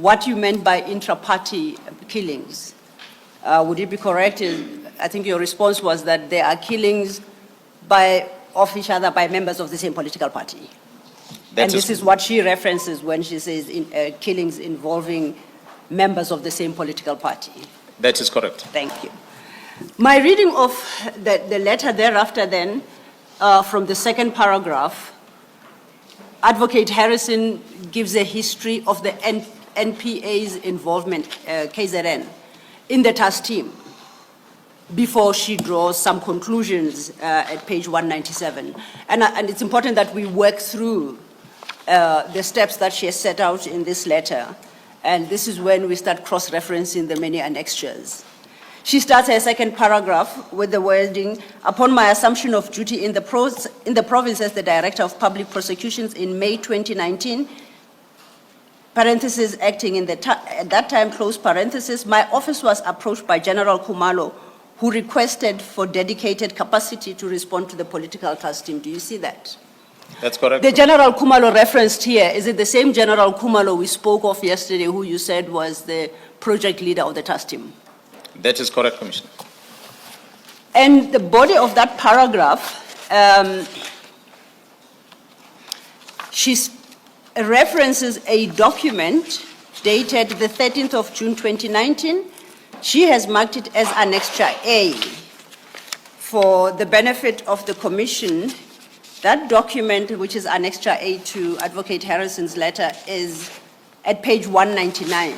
what you meant by intra-party killings. Would it be correct? I think your response was that there are killings of each other by members of the same political party. And this is what she references when she says killings involving members of the same political party. That is correct. Thank you. My reading of the letter thereafter then, from the second paragraph, Advocate Harrison gives a history of the NPA's involvement, KZN, in the task team before she draws some conclusions at page 197. And it's important that we work through the steps that she has set out in this letter. And this is when we start cross-referencing the many annexures. She starts her second paragraph with the wording, upon my assumption of duty in the province as the Director of Public Prosecutions in May 2019, parentheses, acting in at that time, close parentheses, my office was approached by General Khumalo, who requested for dedicated capacity to respond to the political task team. Do you see that? That's correct. The General Khumalo referenced here, is it the same General Khumalo we spoke of yesterday, who you said was the project leader of the task team? That is correct, Commissioner. And the body of that paragraph, she references a document dated the 13th of June 2019. She has marked it as Annexure A. For the benefit of the Commission, that document, which is Annexure A to Advocate Harrison's letter, is at page 199.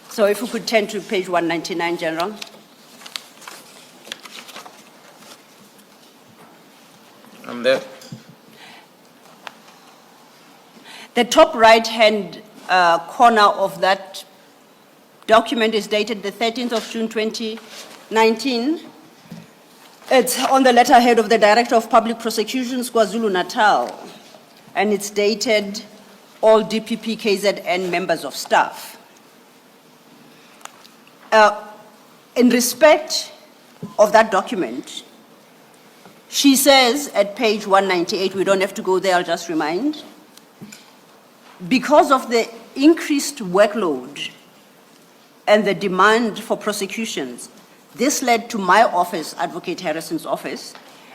So if we could turn to page 199, General. I'm there. The top right-hand corner of that document is dated the 13th of June 2019. It's on the letterhead of the Director of Public Prosecutions, KwaZulu-Natal, and it's dated all DPP KZN members of staff. In respect of that document, she says at page 198, we don't have to go there, I'll just remind, because of the increased workload and the demand for prosecutions, this led to my office, Advocate Harrison's office,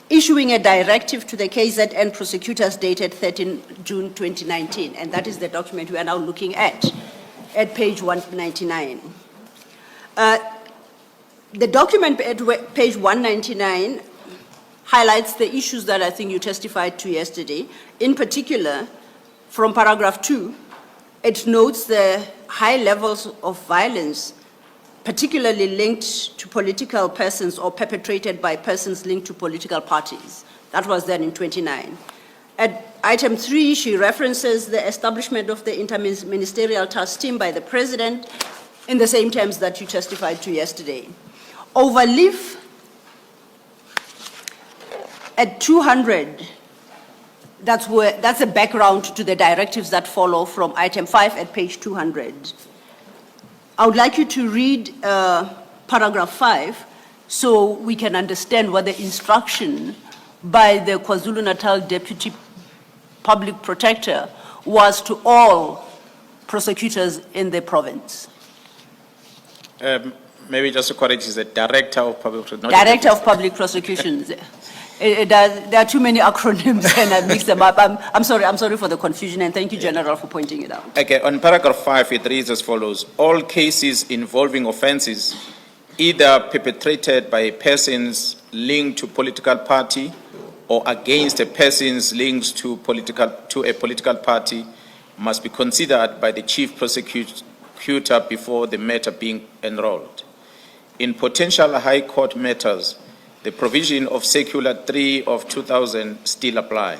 issuing a directive to the KZN prosecutors dated 13 June 2019, and that is the document we are now looking at page 199. The document at page 199 highlights the issues that I think you testified to yesterday. In particular, from paragraph 2, it notes the high levels of violence, particularly linked to political persons or perpetrated by persons linked to political parties. That was then in 29. At item 3, she references the establishment of the interministerial task team by the President in the same terms that you testified to yesterday. Overleaf at 200, that's a background to the directives that follow from item 5 at page 200. I would like you to read paragraph 5 so we can understand what the instruction by the KwaZulu-Natal Deputy Public Protector was to all prosecutors in the province. Maybe just to correct, is the Director of Public Prosecutions. Director of Public Prosecutions. There are too many acronyms and I mix them up. I'm sorry for the confusion, and thank you, General, for pointing it out. Okay, on paragraph 5, it reads as follows. All cases involving offenses either perpetrated by persons linked to political party or against a person's links to a political party must be considered by the Chief Prosecutor before the matter being enrolled. In potential High Court matters, the provision of Circular 3 of 2000 still apply.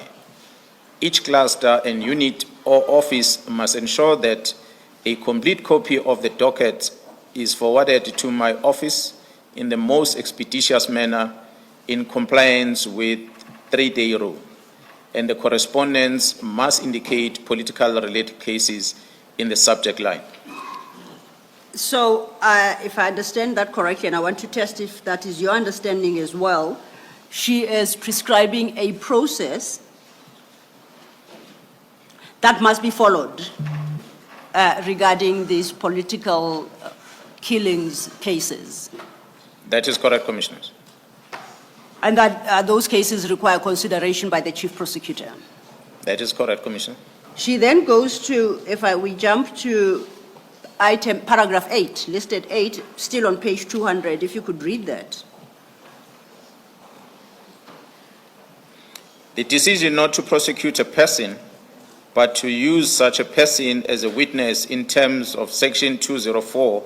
Each cluster and unit or office must ensure that a complete copy of the docket is forwarded to my office in the most expeditious manner in compliance with 3-day rule, and the correspondence must indicate political related cases in the subject line. So, if I understand that correctly, and I want to test if that is your understanding as well, she is prescribing a process that must be followed regarding these political killings cases. That is correct, Commissioners. And that those cases require consideration by the Chief Prosecutor. That is correct, Commissioner. She then goes to, we jump to paragraph 8, listed 8, still on page 200, if you could read that. The decision not to prosecute a person, but to use such a person as a witness in terms of Section 204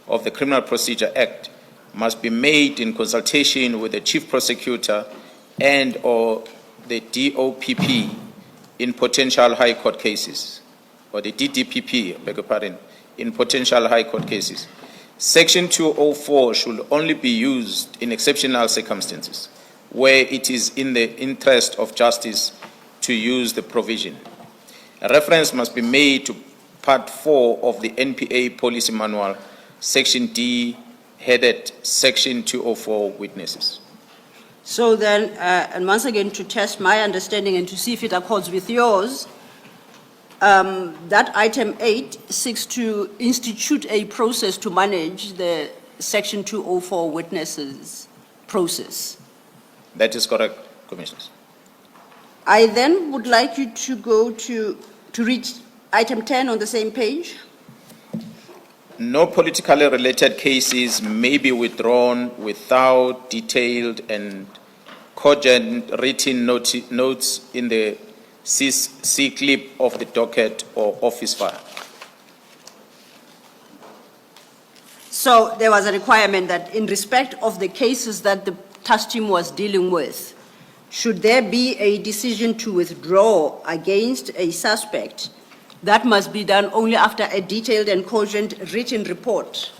of the Criminal Procedure Act must be made in consultation with the Chief Prosecutor and or the DOPP in potential High Court cases, or the DDPP, beg your pardon, in potential High Court cases. Section 204 should only be used in exceptional circumstances where it is in the interest of justice to use the provision. A reference must be made to Part 4 of the NPA Policy Manual, Section D, headed Section 204 witnesses. So then, and once again, to test my understanding and to see if it accords with yours, that item 8 seeks to institute a process to manage the Section 204 witnesses process. That is correct, Commissioners. I then would like you to go to read item 10 on the same page. No politically related cases may be withdrawn without detailed and cogent written notes in the C clip of the docket or office file. So there was a requirement that in respect of the cases that the task team was dealing with, should there be a decision to withdraw against a suspect, that must be done only after a detailed and cogent written report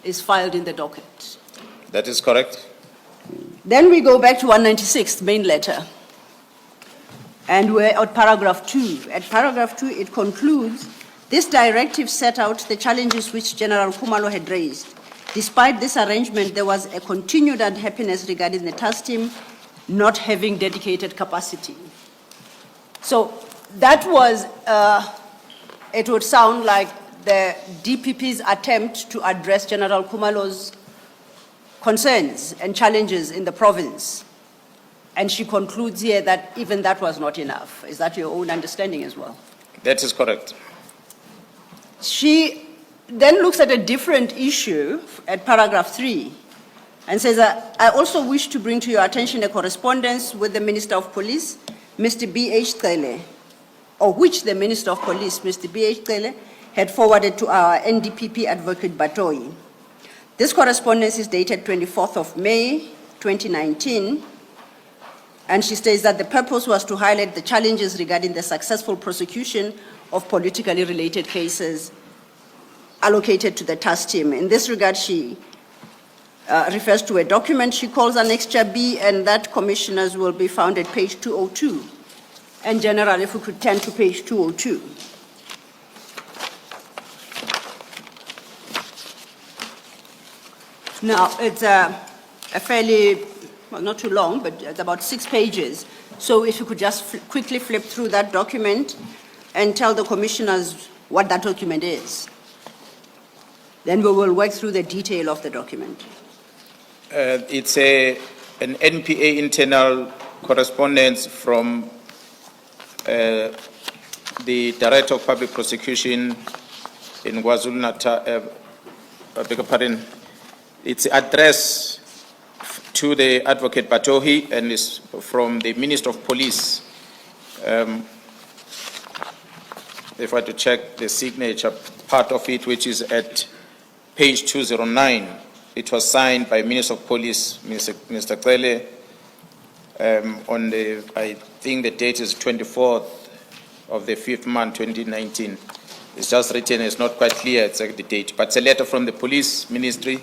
is filed in the docket. That is correct. Then we go back to 196, main letter. And we're at paragraph 2. At paragraph 2, it concludes, this directive set out the challenges which General Khumalo had raised. Despite this arrangement, there was a continued unhappiness regarding the task team not having dedicated capacity. So that was, it would sound like the DPP's attempt to address General Khumalo's concerns and challenges in the province. And she concludes here that even that was not enough. Is that your own understanding as well? That is correct. She then looks at a different issue at paragraph 3 and says, I also wish to bring to your attention a correspondence with the Minister of Police, Mr. B.H. Cele, or which the Minister of Police, Mr. B.H. Cele, had forwarded to our NDPP advocate Batoi. This correspondence is dated 24th of May, 2019, and she states that the purpose was to highlight the challenges regarding the successful prosecution of politically related cases allocated to the task team. In this regard, she refers to a document she calls Annexure B, and that, Commissioners, will be found at page 202. And General, if we could turn to page 202. Now, it's a fairly, well, not too long, but it's about 6 pages. So if you could just quickly flip through that document and tell the Commissioners what that document is. Then we will work through the detail of the document. It's an NPA internal correspondence from the Director of Public Prosecution in KwaZulu-Natal, beg your pardon. It's addressed to the Advocate Batohi and is from the Minister of Police. If I had to check the signature part of it, which is at page 209, it was signed by Minister of Police, Mr. Cele, on the, I think the date is 24th of the 5th month, 2019. It's just written, it's not quite clear exactly the date, but it's a letter from the Police Ministry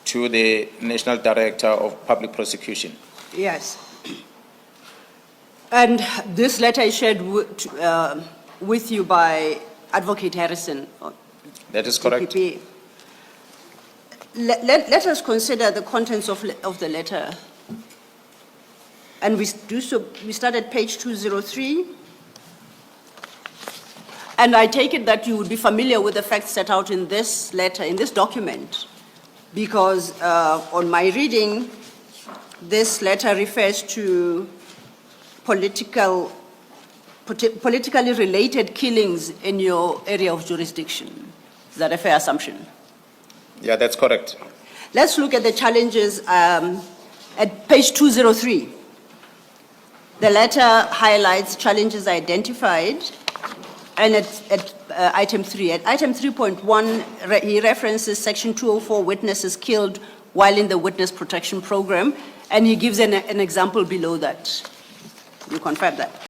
to the National Director of Public Prosecution. Yes. And this letter is shared with you by Advocate Harrison. That is correct. DPP. Let us consider the contents of the letter. And we do so, we start at page 203. And I take it that you would be familiar with the facts set out in this letter, in this document, because on my reading, this letter refers to politically related killings in your area of jurisdiction. Is that a fair assumption? Yeah, that's correct. Let's look at the challenges at page 203. The letter highlights challenges identified, and at item 3. At item 3.1, he references section 204, witnesses killed while in the witness protection program, and he gives an example below that. You confirm that?